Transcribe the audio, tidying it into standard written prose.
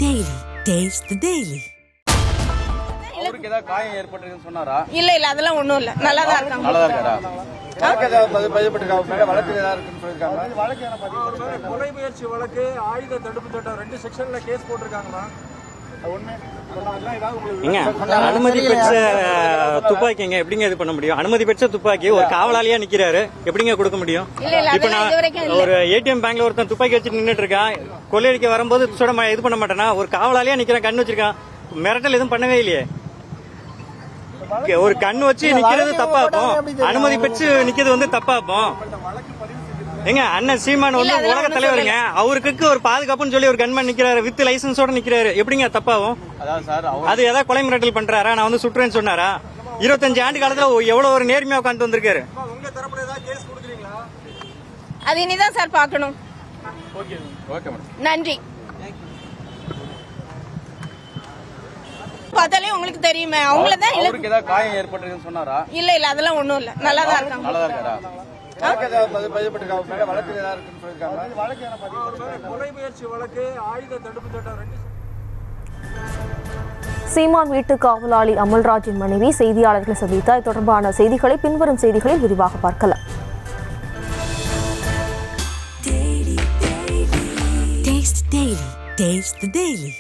Daily. Taste the Daily. அவருக்கு ஏதாவது காயம் ஏற்பட்டிருக்குன்னு சொன்னாரா? இல்ல அதெல்லாம் ஒண்ணும் இல்ல, நல்லா தான் இருக்காங்க. நல்லா தான் இருக்காரா? வழக்கு கொலை முயற்சி வழக்கு, ஆயுத தடுப்பு சட்டம் 2 செக்ஷன்ல கேஸ் போட்டிருக்காங்களா? அனுமதி பெற்ற துப்பாக்கிங்க எப்படிங்க இது பண்ண முடியும்? அனுமதி பெற்ற துப்பாக்கி ஒரு காவலாளியா நிக்கிறாரு, எப்படிங்க கொடுக்க முடியும்? இப்ப நான் ஒரு ஏடிஎம் பேங்க்ல ஒருத்தன் துப்பாக்கி வச்சுட்டு நின்னுட்டு இருக்கான், கொள்ளையடிக்க வரும்போது இது பண்ண மாட்டேனா? ஒரு காவலாளியா நிக்கிறான், கண்ணு வச்சிருக்கான், மிரட்டல் எதுவும் பண்ணவே இல்லையே. ஒரு கண்ணு வச்சு நிக்கிறது தப்பா இருக்கும், அனுமதி பெற்று நிக்கிறது வந்து தப்பா இருக்கும். எங்க அண்ணன் சீமான் வந்து உலக தலைவருங்க, அவருக்கு ஒரு பாதுகாப்புன்னு சொல்லி ஒரு கன்மேன் நிக்கிறாரு, வித் லைசன்ஸோட நிக்கிறாரு, எப்படிங்க தப்பாவும்? அது ஏதாவது கொலை மிரட்டல் பண்றாரா? நான் வந்து சுற்றுறேன்னு சொன்னாரா? 25 ஆண்டு காலத்துல எவ்வளவு ஒரு நேர்மையா உட்காந்து வந்திருக்காரு. அது இனிதான் சார் பாக்கணும். நன்றி. பார்த்தாலே உங்களுக்கு தெரியுமே, அவங்கள தான். அவருக்கு ஏதாவது காயம் ஏற்பட்டிருக்குன்னு சொன்னாரா? இல்ல அதெல்லாம் ஒண்ணும் இல்ல, நல்லா தான் இருக்காங்க. நல்லா தான் இருக்காரா? கொலை முயற்சி வழக்கு, ஆயுத தடுப்பு சட்டம் 2. சீமான் வீட்டு காவலாளி அமல்ராஜின் மனைவி செய்தியாளர்களை சந்தித்தார். இது தொடர்பான செய்திகளை பின்வரும் செய்திகளில் விரிவாக பார்க்கலாம். Taste the Daily.